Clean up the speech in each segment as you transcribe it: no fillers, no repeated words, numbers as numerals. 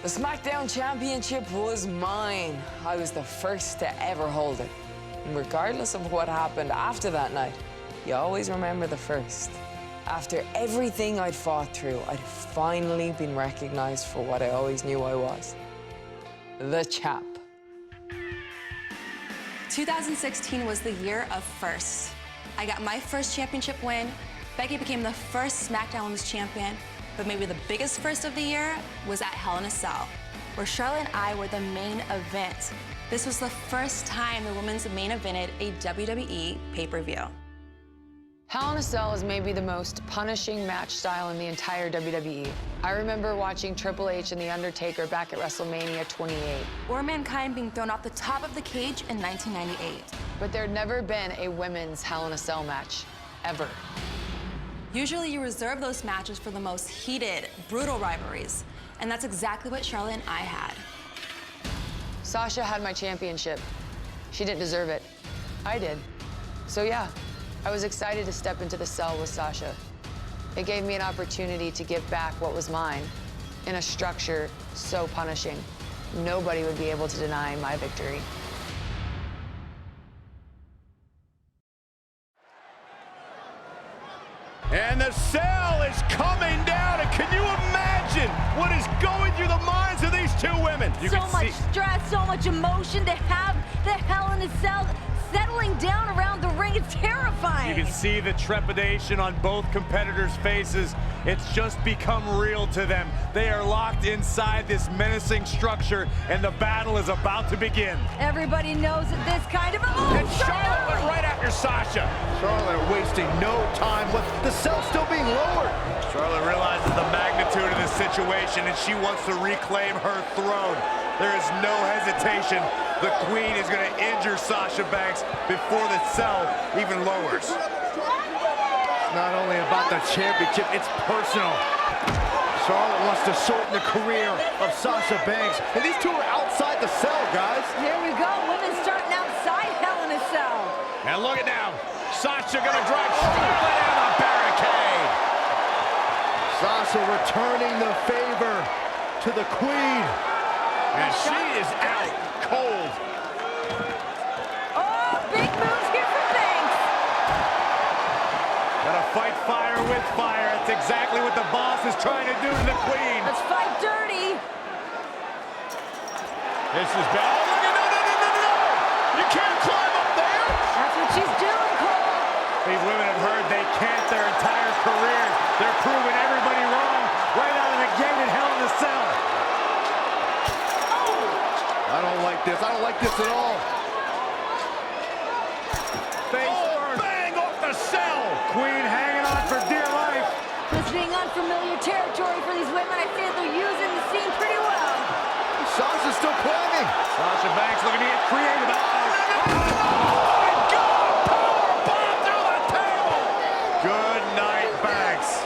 The SmackDown Championship was mine. I was the first to ever hold it. And regardless of what happened after that night, you always remember the first. After everything I'd fought through, I'd finally been recognized for what I always knew I was. The champ. 2016 was the year of firsts. I got my first championship win. Becky became the first SmackDown Women's Champion. But maybe the biggest first of the year was at Hell in a Cell, where Charlotte and I were the main event. This was the first time the women's main evented a WWE pay-per-view. Hell in a Cell is maybe the most punishing match style in the entire WWE. I remember watching Triple H and The Undertaker back at WrestleMania 28. Or Mankind being thrown off the top of the cage in 1998. But there'd never been a women's Hell in a Cell match, ever. Usually you reserve those matches for the most heated, brutal rivalries. And that's exactly what Charlotte and I had. Sasha had my championship. She didn't deserve it. I did. So yeah, I was excited to step into the cell with Sasha. It gave me an opportunity to give back what was mine in a structure so punishing. Nobody would be able to deny my victory. And the cell is coming down, and can you imagine what is going through the minds of these two women? So much stress, so much emotion to have the Hell in a Cell settling down around the ring. It's terrifying. You can see the trepidation on both competitors' faces. It's just become real to them. They are locked inside this menacing structure, and the battle is about to begin. Everybody knows that this kind of... Oh, and Charlotte went right after Sasha. Charlotte wasting no time with the cell still being lowered. Charlotte realizes the magnitude of this situation, and she wants to reclaim her throne. There is no hesitation. The Queen is going to injure Sasha Banks before the cell even lowers. It's not only about the championship, it's personal. Charlotte wants to shorten the career of Sasha Banks, and these two are outside the cell, guys. Here we go, women starting outside Hell in a Cell. And look at now, Sasha going to drive Charlotte down the barricade. Sasha returning the favor to the Queen. And she is out cold. Oh, big moves here for Banks. Gotta fight fire with fire. That's exactly what the boss is trying to do to the Queen. Let's fight dirty. This is bad. Oh, look at no. You can't climb up there. That's what she's doing, Cole. These women have heard they can't their entire careers. They're proving everybody wrong right out of the gate in Hell in a Cell. I don't like this. I don't like this at all. Bang off the cell. Queen hanging on for dear life. This being unfamiliar territory for these women, I feel they're using the scene pretty well. Sasha's still climbing. Sasha Banks looking to get creative. Good night, Banks.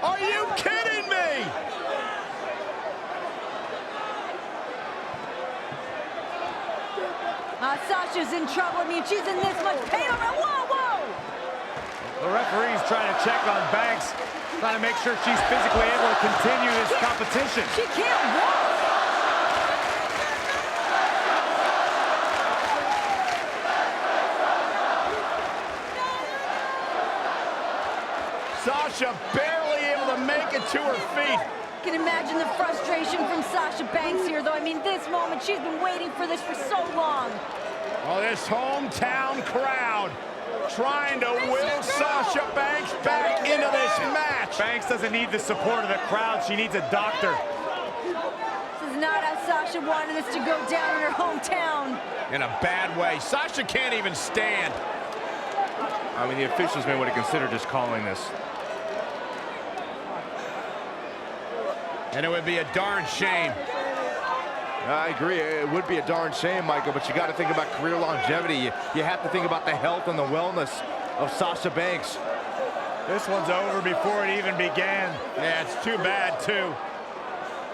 Are you kidding me? Sasha's in trouble. I mean, she's in this much pain. Whoa! The referee's trying to check on Banks, trying to make sure she's physically able to continue this competition. She can't walk. Sasha barely able to make it to her feet. I can imagine the frustration from Sasha Banks here, though. I mean, this moment, she's been waiting for this for so long. Oh, this hometown crowd trying to will Sasha Banks back into this match. Banks doesn't need the support of the crowd. She needs a doctor. This is not how Sasha wanted this to go down in her hometown. In a bad way. Sasha can't even stand. I mean, the officials may want to consider just calling this. And it would be a darn shame. I agree. It would be a darn shame, Michael, but you got to think about career longevity. You have to think about the health and the wellness of Sasha Banks. This one's over before it even began. Yeah, it's too bad, too.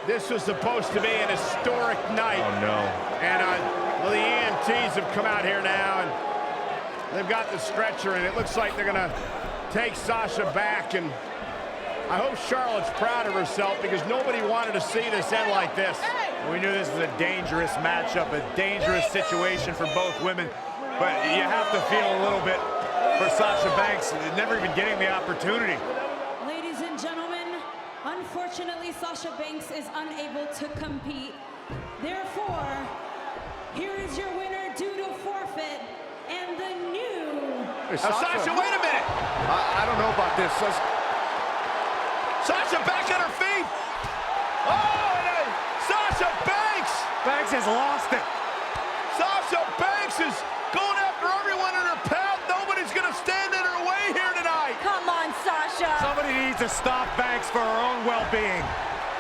This was supposed to be an historic night. Oh, no. And well, the EMTs have come out here now, and they've got the stretcher, and it looks like they're going to take Sasha back and I hope Charlotte's proud of herself because nobody wanted to see this end like this. We knew this was a dangerous matchup, a dangerous situation for both women. But you have to feel a little bit for Sasha Banks, never even getting the opportunity. Ladies and gentlemen, unfortunately, Sasha Banks is unable to compete. Therefore, here is your winner due to forfeit, and the new... Sasha, wait a minute! I don't know about this. Sasha back on her feet! Oh, Sasha Banks! Banks has lost it. Sasha Banks is going after everyone in her path. Nobody's gonna stand in her way here tonight. Come on, Sasha. Somebody needs to stop Banks for her own well-being.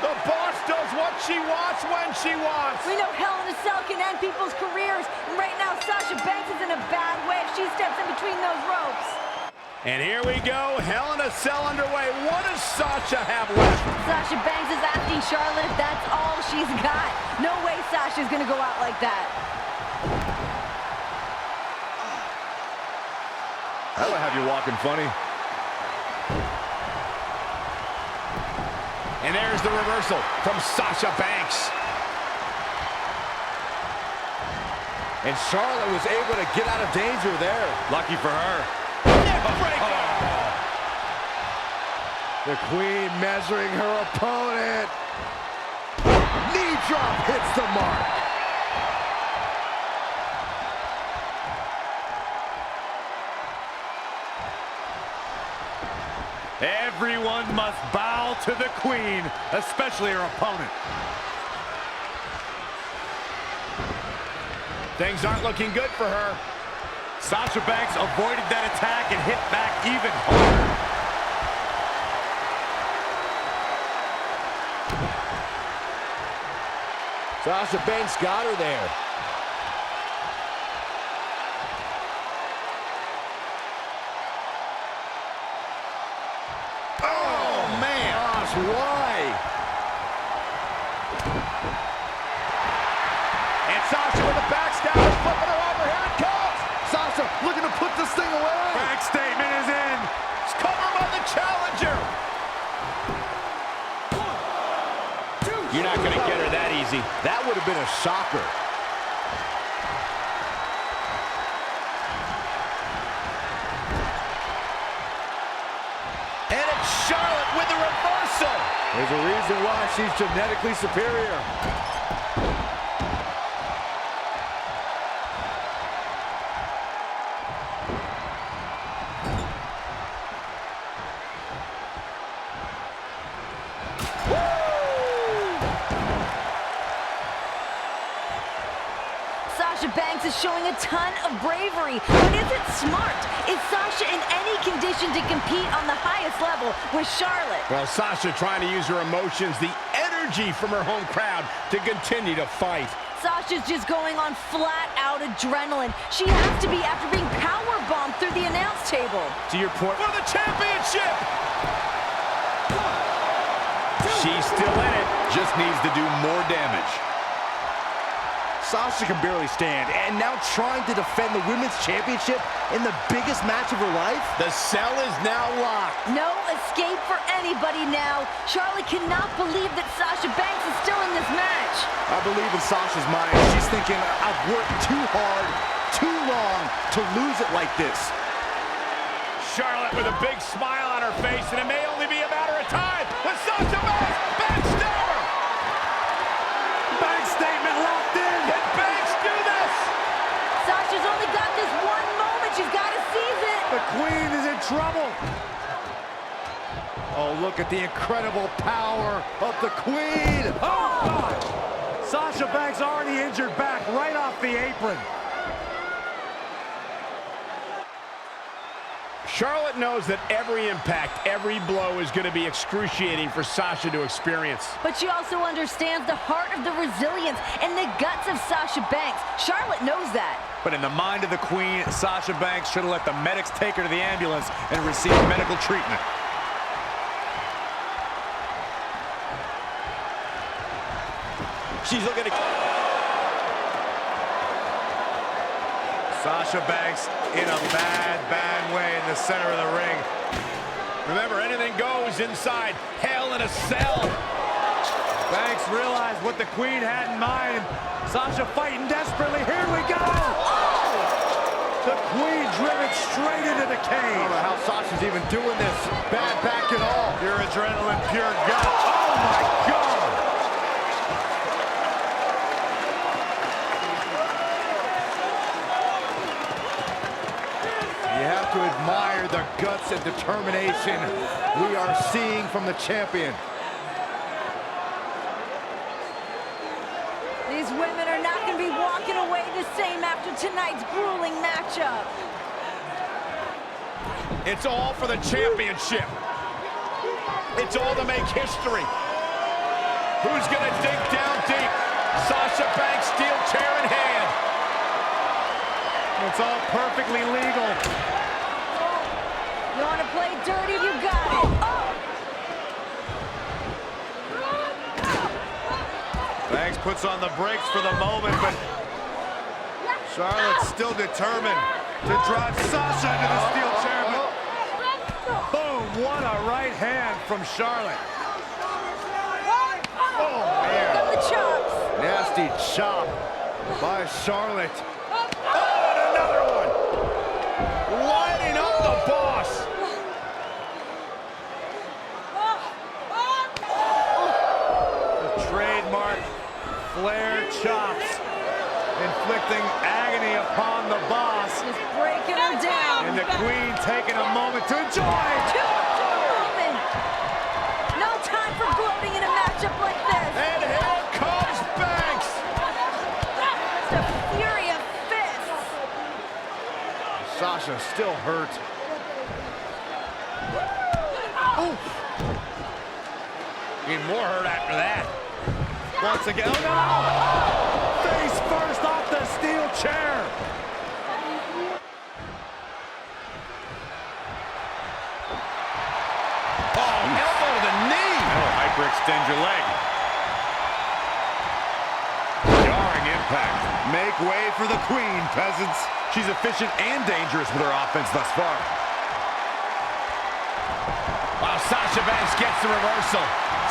The boss does what she wants when she wants. We know Hell in a Cell can end people's careers. And right now, Sasha Banks is in a bad way if she steps in between those ropes. And here we go, Hell in a Cell underway. What does Sasha have left? Sasha Banks is asking Charlotte if that's all she's got. No way Sasha's gonna go out like that. That'll have you walking funny. And there's the reversal from Sasha Banks. And Charlotte was able to get out of danger there. Lucky for her. Neckbreaker! The Queen measuring her opponent. Knee drop hits the mark. Everyone must bow to the Queen, especially her opponent. Things aren't looking good for her. Sasha Banks avoided that attack and hit back even harder. Sasha Banks got her there. Oh, man. Gosh, why? And Sasha with the backstab, flipping her over. Here it comes. Sasha looking to put this thing away. Back statement is in. It's covered by the challenger. You're not going to get her that easy. That would have been a shocker. And it's Charlotte with the reversal. There's a reason why she's genetically superior. Sasha Banks is showing a ton of bravery, but is it smart? Is Sasha in any condition to compete on the highest level with Charlotte? Well, Sasha trying to use her emotions, the energy from her home crowd to continue to fight. Sasha's just going on flat-out adrenaline. She has to be after being powerbombed through the announce table. To your point, for the championship! She's still in it, just needs to do more damage. Sasha can barely stand, and now trying to defend the Women's Championship in the biggest match of her life? The cell is now locked. No escape for anybody now. Charlotte cannot believe that Sasha Banks is still in this match. I believe in Sasha's mind. She's thinking, I've worked too hard, too long to lose it like this. Charlotte with a big smile on her face, and it may only be a matter of time with Sasha Banks. Backstabber! Bank statement locked in. Can Banks do this? Sasha's only got this one moment. She's got to seize it. The Queen is in trouble. Oh, look at the incredible power of the Queen. Oh, God. Sasha Banks already injured back right off the apron. Charlotte knows that every impact, every blow is going to be excruciating for Sasha to experience. But she also understands the heart of the resilience and the guts of Sasha Banks. Charlotte knows that. But in the mind of the Queen, Sasha Banks should have let the medics take her to the ambulance and receive medical treatment. She's looking to... Sasha Banks in a bad way in the center of the ring. Remember, anything goes inside Hell in a Cell. Banks realized what the Queen had in mind. Sasha fighting desperately. Here we go! The Queen driven straight into the cage. I don't know how Sasha's even doing this. Bad back at all. Pure adrenaline, pure gut. Oh my God! You have to admire the guts and determination we are seeing from the champion. These women are not going to be walking away the same after tonight's grueling matchup. It's all for the championship. It's all to make history. Who's gonna dig down deep? Sasha Banks, steel chair in hand. It's all perfectly legal. You want to play dirty? You got it. Oh! Banks puts on the brakes for the moment, but Charlotte's still determined to drive Sasha into the steel chair. Boom, what a right hand from Charlotte. Oh, man. Got the chops. Nasty chop by Charlotte. Oh, and another one. Lighting up the boss. The trademark Flair chops, inflicting agony upon the boss. Just breaking her down. And the Queen taking a moment to enjoy. No time for gloating in a matchup like this. And here comes Banks. Just a fury of fists. Sasha still hurt. Oof. Even more hurt after that. Once again, oh no! Face first off the steel chair. Oh, elbow to the knee! That'll hyperextend your leg. Jarring impact. Make way for the Queen, peasants. She's efficient and dangerous with her offense thus far. Wow, Sasha Banks gets the reversal.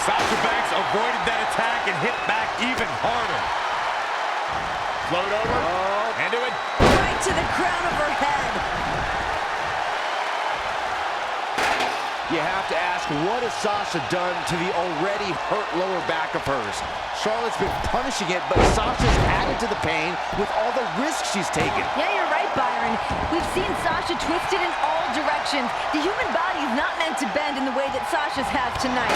Sasha Banks avoided that attack and hit back even harder. Float over, into it. Right to the crown of her head. You have to ask, what has Sasha done to the already hurt lower back of hers? Charlotte's been punishing it, but Sasha's added to the pain with all the risks she's taken. Yeah, you're right, Byron. We've seen Sasha twisted in all directions. The human body is not meant to bend in the way that Sasha's has tonight.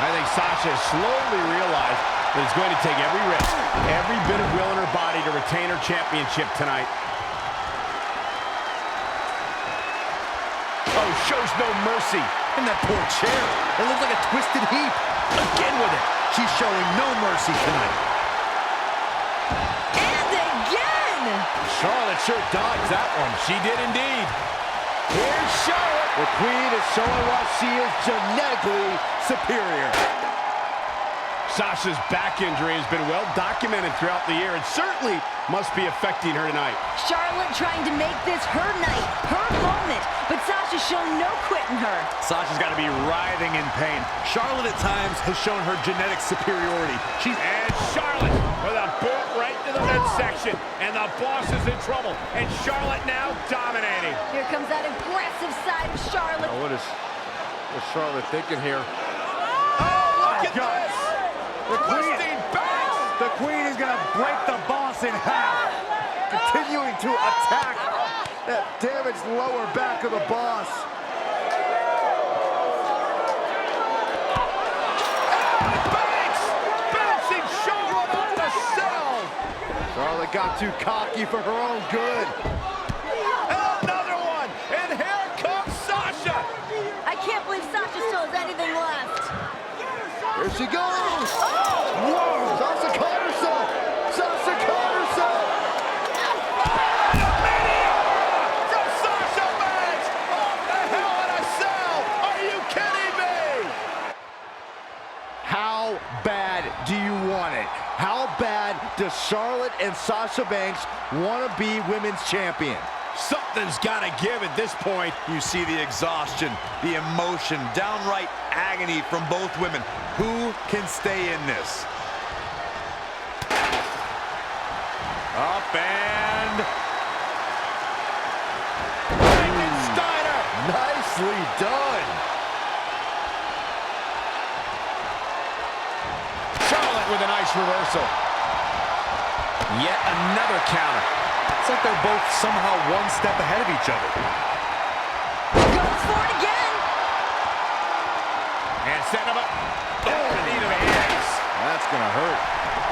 I think Sasha has slowly realized that it's going to take every risk, every bit of will in her body to retain her championship tonight. Oh, shows no mercy. In that poor chair. It looks like a twisted heap. Again with it. She's showing no mercy tonight. And again! Charlotte sure dodged that one. She did indeed. Here's Charlotte. The Queen is showing why she is genetically superior. Sasha's back injury has been well documented throughout the year and certainly must be affecting her tonight. Charlotte trying to make this her night, her moment, but Sasha's shown no quit in her. Sasha's got to be writhing in pain. Charlotte at times has shown her genetic superiority. And Charlotte with a boot right to the midsection. And the boss is in trouble. And Charlotte now dominating. Here comes that aggressive side of Charlotte. Oh, what's Charlotte thinking here? Oh, look at this! The Queen, Twisting Banks! the Queen is going to break the boss in half. Continuing to attack that damaged lower back of the boss. Banks! Bouncing Charlotte off the cell! Charlotte got too cocky for her own good. Another one! And here comes Sasha! I can't believe Sasha still has anything left. Here she goes! Oh! Whoa! Sasha caught herself! Sasha caught herself! And a meteor from Sasha Banks! Off the Hell in a Cell! Are you kidding me? How bad do you want it? How bad does Charlotte and Sasha Banks want to be women's champion? Something's got to give at this point. You see the exhaustion, the emotion, downright agony from both women. Who can stay in this? Up and... Frankensteiner! Nicely done. Charlotte with a nice reversal. Yet another counter. It's like they're both somehow one step ahead of each other. Goes for it again. And set him up. Oh, knee to the hands. That's going to hurt.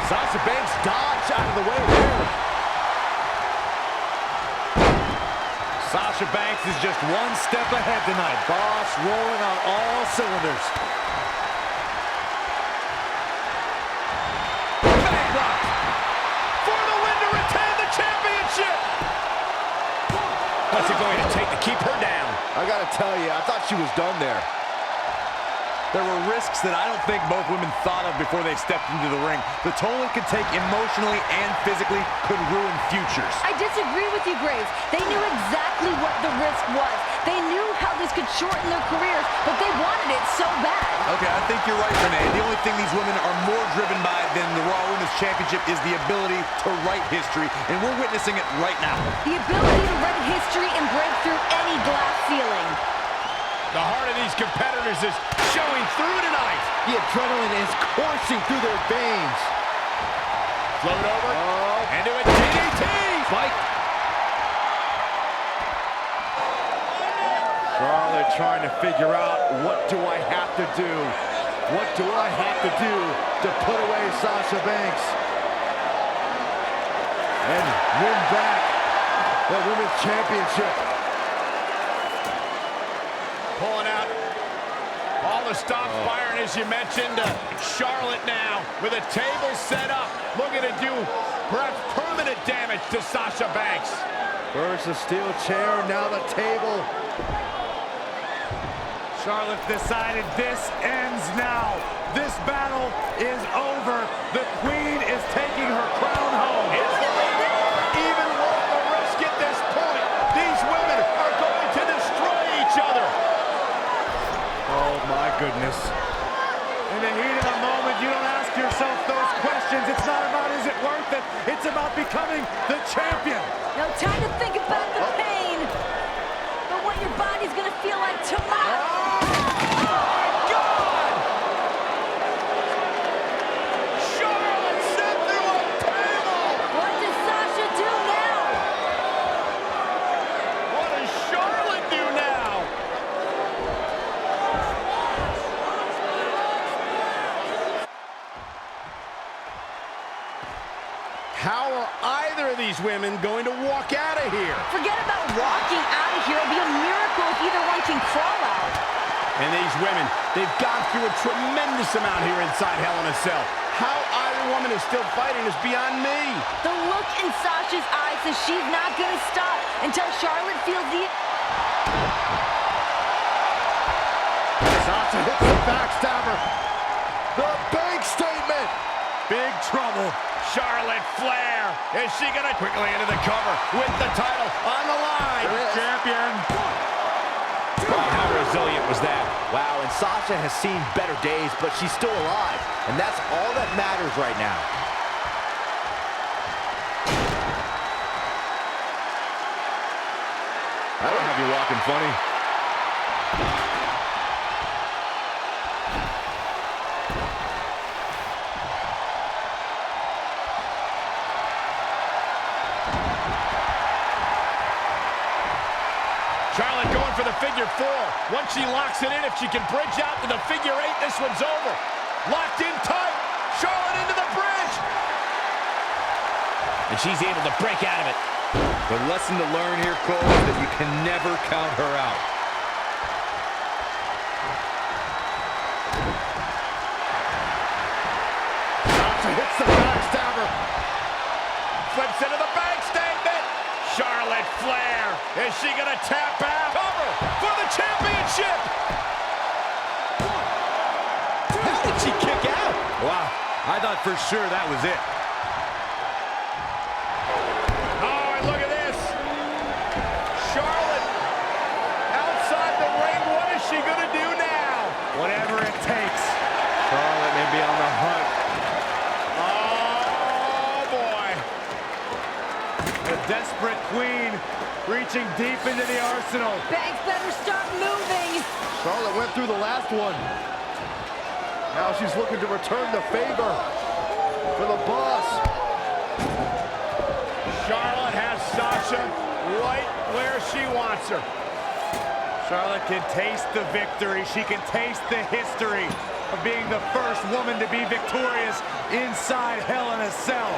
Sasha Banks dodged out of the way there. Sasha Banks is just one step ahead tonight. Boss rolling on all cylinders. Bankrupt for the win to retain the championship. What's it going to take to keep her down? I got to tell you, I thought she was done there. There were risks that I don't think both women thought of before they stepped into the ring. The toll it could take emotionally and physically could ruin futures. I disagree with you, Graves. They knew exactly what the risk was. They knew how this could shorten their careers, but they wanted it so bad. Okay, I think you're right, Renee. The only thing these women are more driven by than the Raw Women's Championship is the ability to write history, and we're witnessing it right now. The ability to write history and break through any glass ceiling. The heart of these competitors is showing through tonight. The adrenaline is coursing through their veins. Float over and do a DDT. Fight. Charlotte trying to figure out, what do I have to do? What do I have to do to put away Sasha Banks and win back the Women's Championship? Pulling out all the stops firing, as you mentioned. Charlotte now with a table set up, looking to do perhaps permanent damage to Sasha Banks. First the steel chair, now the table. Charlotte decided this ends now. This battle is over. The Queen is taking her crown home. It's even worth the risk at this point. These women are going to destroy each other. Oh my goodness. In the heat of the moment, you don't ask yourself those questions. It's not about is it worth it. It's about becoming the champion. No time to think about the pain, but what your body's gonna feel like tomorrow. How are either of these women going to walk out of here? Forget about walking out of here. It'll be a miracle if either one can crawl out. And these women, they've gone through a tremendous amount here inside Hell in a Cell. How either woman is still fighting is beyond me. The look in Sasha's eyes says she's not going to stop until Charlotte feels the... Sasha hits the backstabber. The big statement. Big trouble. Charlotte Flair. Is she going to quickly into the cover with the title on the line? Champion. Wow, how resilient was that? Wow, and Sasha has seen better days, but she's still alive. And that's all that matters right now. I don't have you walking funny. Charlotte going for the figure four. Once she locks it in, if she can bridge out to the figure eight, this one's over. Locked in tight. Charlotte into the bridge. And she's able to break out of it. The lesson to learn here, Cole, is that you can never count her out. Sasha hits the backstabber. Flips into the bank statement. Charlotte Flair. Is she going to tap out? Cover for the championship. How did she kick out? Wow. I thought for sure that was it. Charlotte may be on the hunt. Oh, boy. The desperate queen reaching deep into the arsenal. Banks better start moving. Charlotte went through the last one. Now she's looking to return the favor for the boss. Charlotte has Sasha right where she wants her. Charlotte can taste the victory. She can taste the history of being the first woman to be victorious inside Hell in a Cell.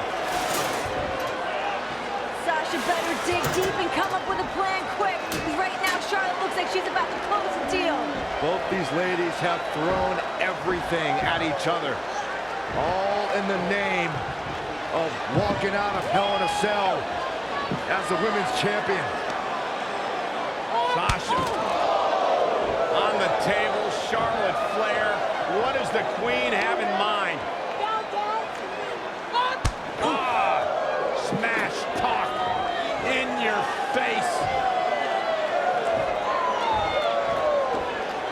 Sasha better dig deep and come up with a plan quick. Because right now, Charlotte looks like she's about to close the deal. Both these ladies have thrown everything at each other. All in the name of walking out of Hell in a Cell as the women's champion. Sasha on the table, Charlotte Flair. What does the queen have in mind? Ah, smash talk in your face.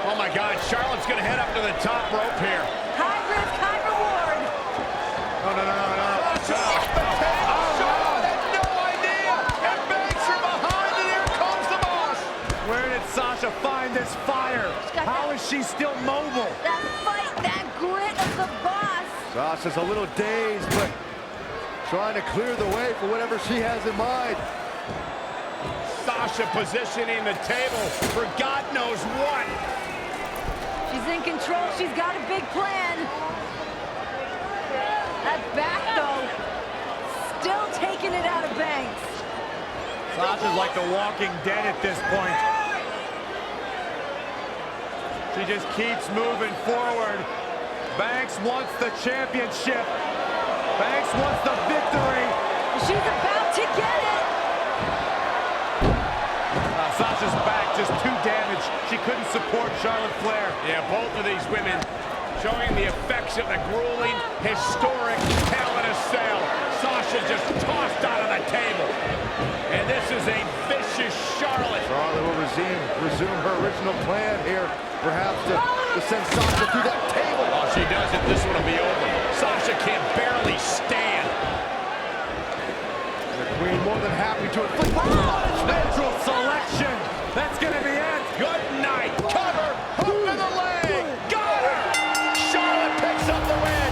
Oh my God, Charlotte's gonna head up to the top rope here. High risk, high reward. No. Charlotte had no idea. And Banks from behind, and here comes the boss. Where did Sasha find this fire? How is she still mobile? That fight, that grit of the boss. Sasha's a little dazed, but trying to clear the way for whatever she has in mind. Sasha positioning the table for God knows what. She's in control. She's got a big plan. That back, though, still taking it out of Banks. Sasha's like the Walking Dead at this point. She just keeps moving forward. Banks wants the championship. Banks wants the victory. She's about to get it. Sasha's back just too damaged. She couldn't support Charlotte Flair. Yeah, both of these women showing the effects of the grueling, historic Hell in a Cell. Sasha just tossed out of the table. And this is a vicious Charlotte. Charlotte will resume her original plan here, perhaps to send Sasha through that table. Oh, she does it, this one will be over. Sasha can barely stand. The queen more than happy to inflict Natural selection. That's going to be it. Good night. Cover. Hook to the leg. Got her. Charlotte picks up the win.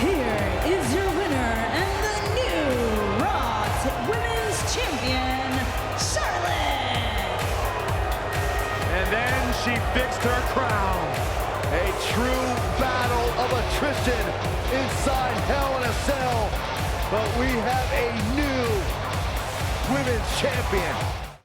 Here is your winner and the new Raw Women's Champion, Charlotte. And then she fixed her crown. a true battle of attrition inside Hell in a Cell. But we have a new women's champion.